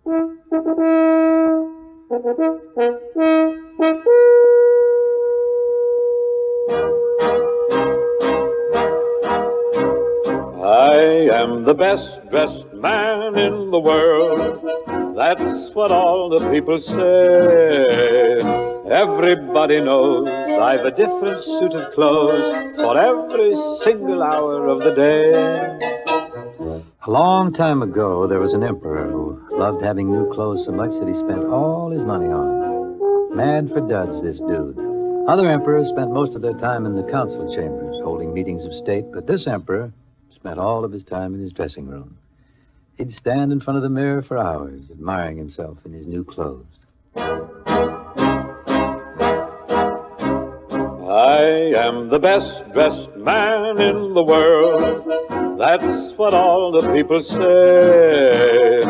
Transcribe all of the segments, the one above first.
I am the best dressed man in the world. That's what all the people say. Everybody knows I've a different suit of clothes for every single hour of the day. A long time ago, there was an emperor who loved having new clothes so much that he spent all his money on them. Mad for duds, this dude. Other emperors spent most of their time in the council chambers, holding meetings of state, but this emperor spent all of his time in his dressing room. He'd stand in front of the mirror for hours, admiring himself in his new clothes. I am the best dressed man in the world. That's what all the people say.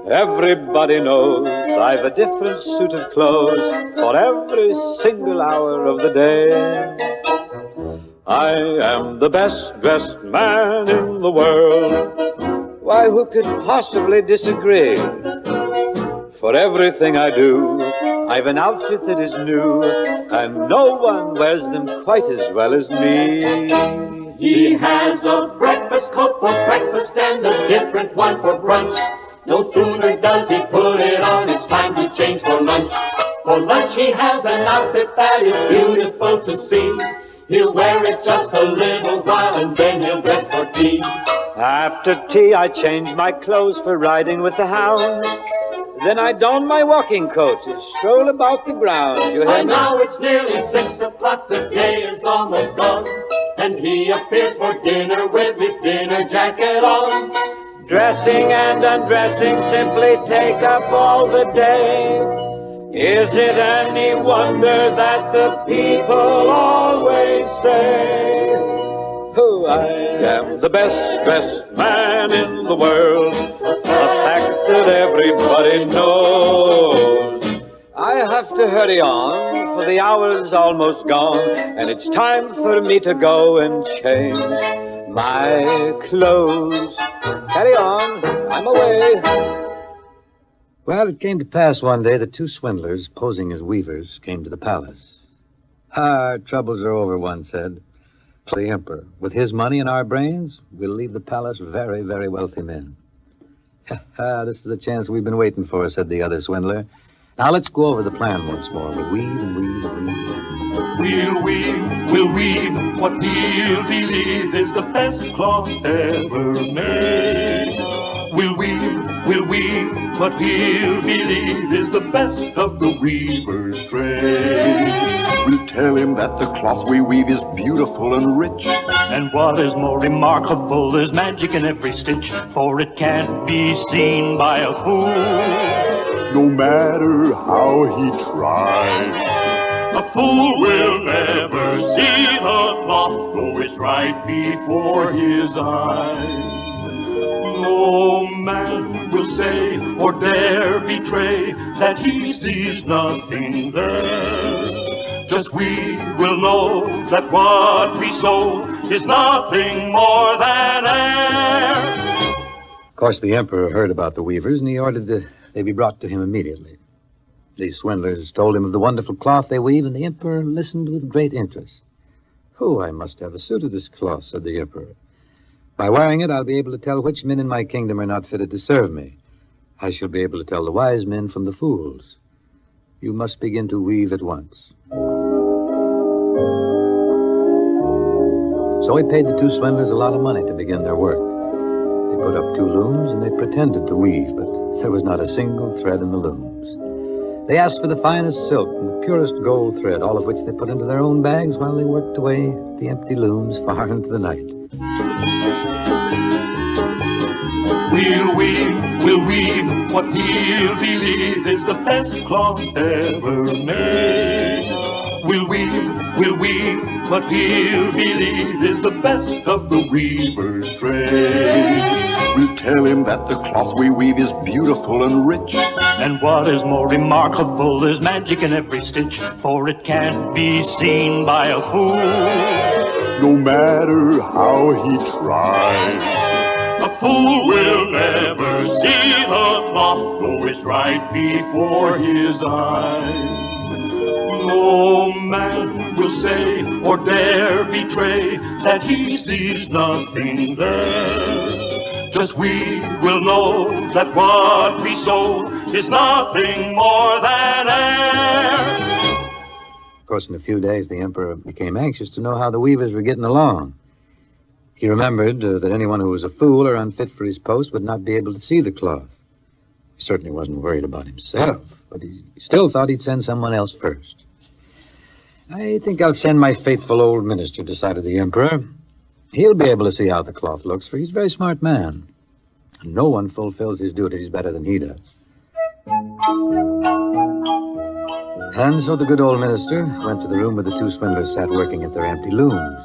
Everybody knows I've a different suit of clothes for every single hour of the day. I am the best dressed man in the world. Why, who could possibly disagree? For everything I do, I've an outfit that is new, and no one wears them quite as well as me. He has a breakfast coat for breakfast and a different one for brunch. No sooner does he put it on, it's time to change for lunch. For lunch he has an outfit that is beautiful to see. He'll wear it just a little while and then he'll dress for tea. After tea I change my clothes for riding with the hounds. Then I don my walking coat to stroll about the grounds. You hear me? Now it's nearly 6 o'clock, the day is almost gone, and he appears for dinner with his dinner jacket on. Dressing and undressing simply take up all the day. Is it any wonder that the people always say, oh, I am the best dressed man in the world, a fact that everybody knows. I have to hurry on, for the hour's almost gone, and it's time for me to go and change my clothes. Carry on, I'm away. Well, it came to pass one day that two swindlers, posing as weavers, came to the palace. Our troubles are over, one said. The emperor, with his money and our brains, we'll leave the palace very, very wealthy men. This is the chance we've been waiting for, said the other swindler. Now let's go over the plan once more. We'll weave and weave and weave. We'll weave what we'll believe is the best cloth ever made. We'll weave what we'll believe is the best of the weaver's trade. We'll tell him that the cloth we weave is beautiful and rich. And what is more remarkable, there's magic in every stitch, for it can't be seen by a fool. No matter how he tries, a fool will never see the cloth, though it's right before his eyes. No man will say or dare betray that he sees nothing there. Just we will know that what we sow is nothing more than air. Of course, the emperor heard about the weavers, and he ordered that they be brought to him immediately. These swindlers told him of the wonderful cloth they weave, and the emperor listened with great interest. Oh, I must have a suit of this cloth, said the emperor. By wearing it, I'll be able to tell which men in my kingdom are not fitted to serve me. I shall be able to tell the wise men from the fools. You must begin to weave at once. So he paid the two swindlers a lot of money to begin their work. They put up two looms and they pretended to weave, but there was not a single thread in the looms. They asked for the finest silk and the purest gold thread, all of which they put into their own bags while they worked away at the empty looms far into the night. We'll weave what we'll believe is the best cloth ever made. We'll weave what we'll believe is the best of the weaver's trade. We'll tell him that the cloth we weave is beautiful and rich. And what is more remarkable, there's magic in every stitch, for it can't be seen by a fool. No matter how he tries, a fool will never see the cloth, though it's right before his eyes. No man will say or dare betray that he sees nothing there. Just we will know that what we sow is nothing more than air. Of course, in a few days, the emperor became anxious to know how the weavers were getting along. He remembered that anyone who was a fool or unfit for his post would not be able to see the cloth. He certainly wasn't worried about himself, but he still thought he'd send someone else first. I think I'll send my faithful old minister, decided the emperor. He'll be able to see how the cloth looks, for he's a very smart man. And no one fulfills his duties better than he does. And so the good old minister went to the room where the two swindlers sat working at their empty looms.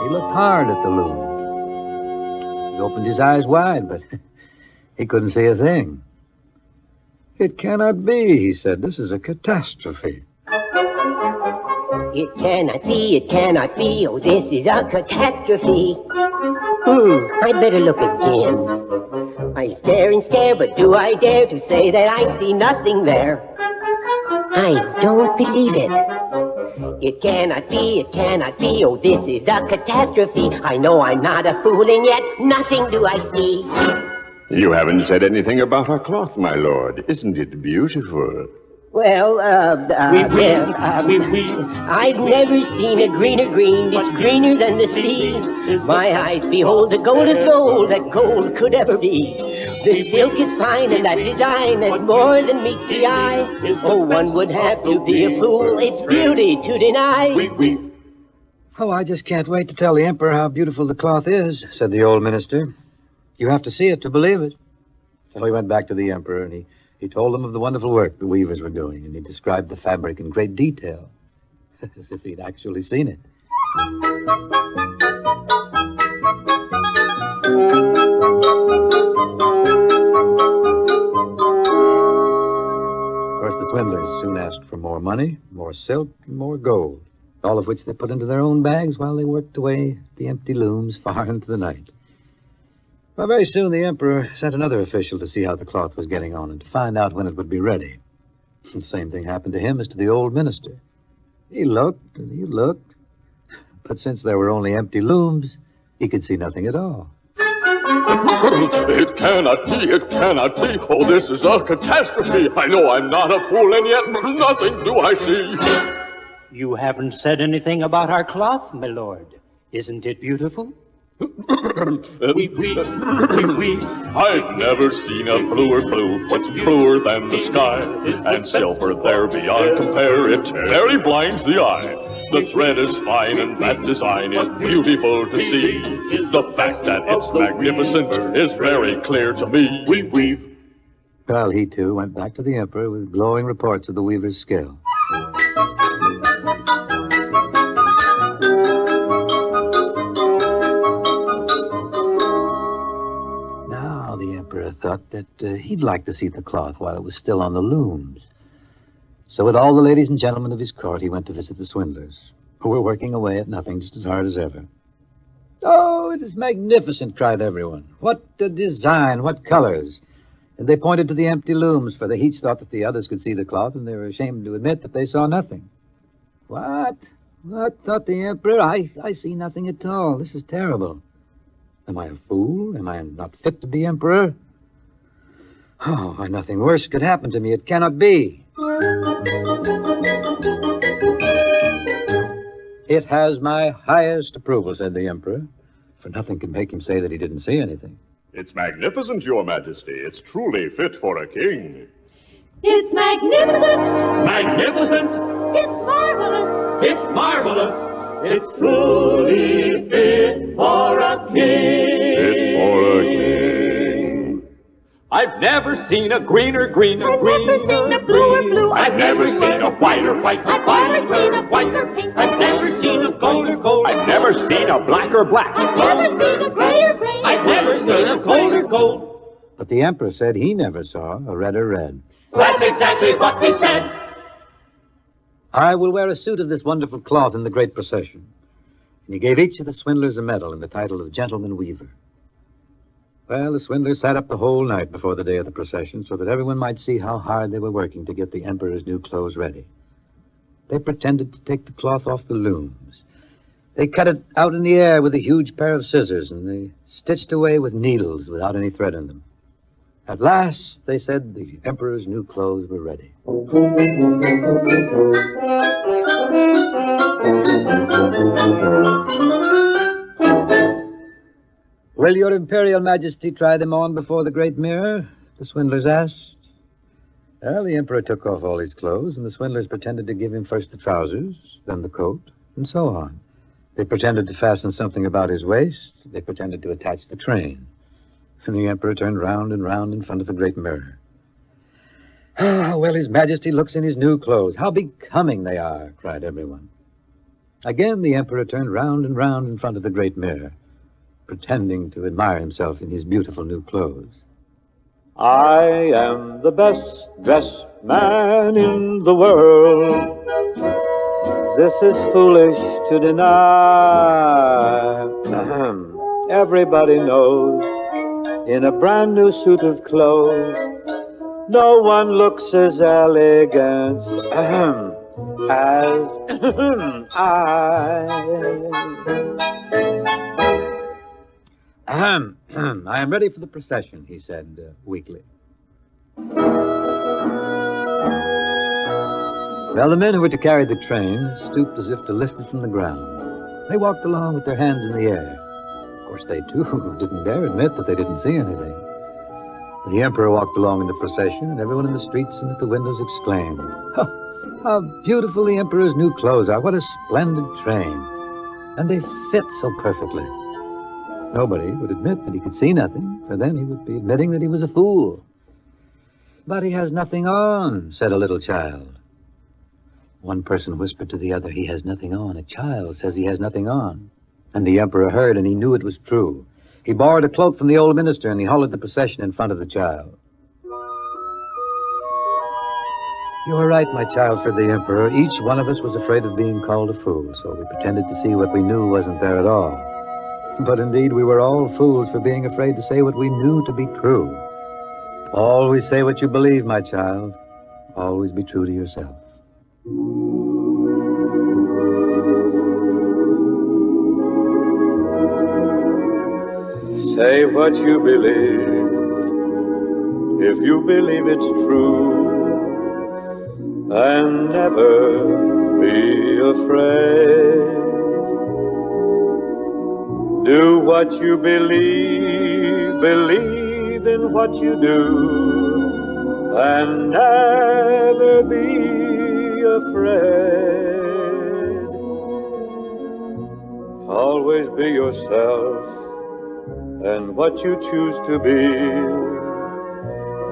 He looked hard at the loom. He opened his eyes wide, but he couldn't see a thing. "It cannot be," he said. "This is a catastrophe." It cannot be, oh, this is a catastrophe. I'd better look again. I stare and stare, but do I dare to say that I see nothing there? I don't believe it. It cannot be, oh, this is a catastrophe. I know I'm not a fool, and yet nothing do I see. You haven't said anything about our cloth, my lord. Isn't it beautiful? Well, I've never seen a greener green. It's greener than the sea. My eyes behold the gold that gold could ever be. The silk is fine and that design is more than meets the eye. Oh, one would have to be a fool, its beauty to deny. "Oh, I just can't wait to tell the emperor how beautiful the cloth is," said the old minister. "You have to see it to believe it." So he went back to the emperor, and he told him of the wonderful work the weavers were doing, and he described the fabric in great detail, as if he'd actually seen it. Of course, the swindlers soon asked for more money, more silk, and more gold, all of which they put into their own bags while they worked away at the empty looms far into the night. Well, very soon the emperor sent another official to see how the cloth was getting on and to find out when it would be ready. The same thing happened to him as to the old minister. He looked and he looked, but since there were only empty looms, he could see nothing at all. It cannot be. Oh, this is a catastrophe. I know I'm not a fool, and yet nothing do I see. You haven't said anything about our cloth, my lord. Isn't it beautiful? I've never seen a bluer blue. It's bluer than the sky, and silver there beyond compare. It very blinds the eye. The thread is fine, and that design is beautiful to see. The fact that it's magnificent is very clear to me. Well, he too went back to the emperor with glowing reports of the weaver's skill. The emperor thought that he'd like to see the cloth while it was still on the looms. So with all the ladies and gentlemen of his court, he went to visit the swindlers, who were working away at nothing just as hard as ever. "Oh, it is magnificent," cried everyone. "What a design, what colors." And they pointed to the empty looms, for they each thought that the others could see the cloth, and they were ashamed to admit that they saw nothing. What, thought the emperor. I see nothing at all. This is terrible. Am I a fool? Am I not fit to be emperor? Oh, why, nothing worse could happen to me. It cannot be. "It has my highest approval," said the emperor, for nothing could make him say that he didn't see anything. It's magnificent, Your Majesty. It's truly fit for a king. It's magnificent. Magnificent! It's marvelous. It's marvelous! It's truly fit for a king. Fit for a king. I've never seen a greener green. I've never seen a bluer blue. I've never seen a whiter white. I've never seen a whiter pink. I've never seen a golder gold. I've never seen a blacker black. I've never seen a grayer gray. I've never seen a golder gold. But the emperor said he never saw a redder red. That's exactly what we said. "I will wear a suit of this wonderful cloth in the great procession." And he gave each of the swindlers a medal and the title of Gentleman Weaver. Well, the swindlers sat up the whole night before the day of the procession so that everyone might see how hard they were working to get the emperor's new clothes ready. They pretended to take the cloth off the looms. They cut it out in the air with a huge pair of scissors, and they stitched away with needles without any thread in them. At last, they said the emperor's new clothes were ready. Will your imperial majesty try them on before the great mirror? The swindlers asked. Well, the emperor took off all his clothes, and the swindlers pretended to give him first the trousers, then the coat, and so on. They pretended to fasten something about his waist. They pretended to attach the train. And the emperor turned round and round in front of the great mirror. Ah, well, his majesty looks in his new clothes. How becoming they are, cried everyone. Again, the emperor turned round and round in front of the great mirror, pretending to admire himself in his beautiful new clothes. I am the best dressed man in the world. This is foolish to deny. Everybody knows, in a brand new suit of clothes, no one looks as elegant as I. I am ready for the procession, he said weakly. Well, the men who were to carry the train stooped as if to lift it from the ground. They walked along with their hands in the air. Of course, they, too, didn't dare admit that they didn't see anything. The emperor walked along in the procession, and everyone in the streets and at the windows exclaimed, "Oh, how beautiful the emperor's new clothes are! What a splendid train! And they fit so perfectly." Nobody would admit that he could see nothing, for then he would be admitting that he was a fool. "But he has nothing on," said a little child. One person whispered to the other, "He has nothing on. A child says he has nothing on." And the emperor heard, and he knew it was true. He borrowed a cloak from the old minister, and he halted the procession in front of the child. "You are right, my child," said the emperor. "Each one of us was afraid of being called a fool, so we pretended to see what we knew wasn't there at all. But indeed, we were all fools for being afraid to say what we knew to be true. Always say what you believe, my child. Always be true to yourself." Say what you believe, if you believe it's true, and never be afraid. Do what you believe, believe in what you do, and never be afraid. Always be yourself and what you choose to be,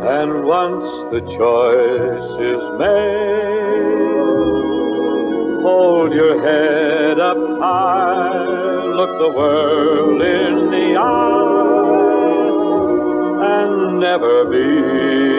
and once the choice is made, hold your head up high, look the world in the eye, and never be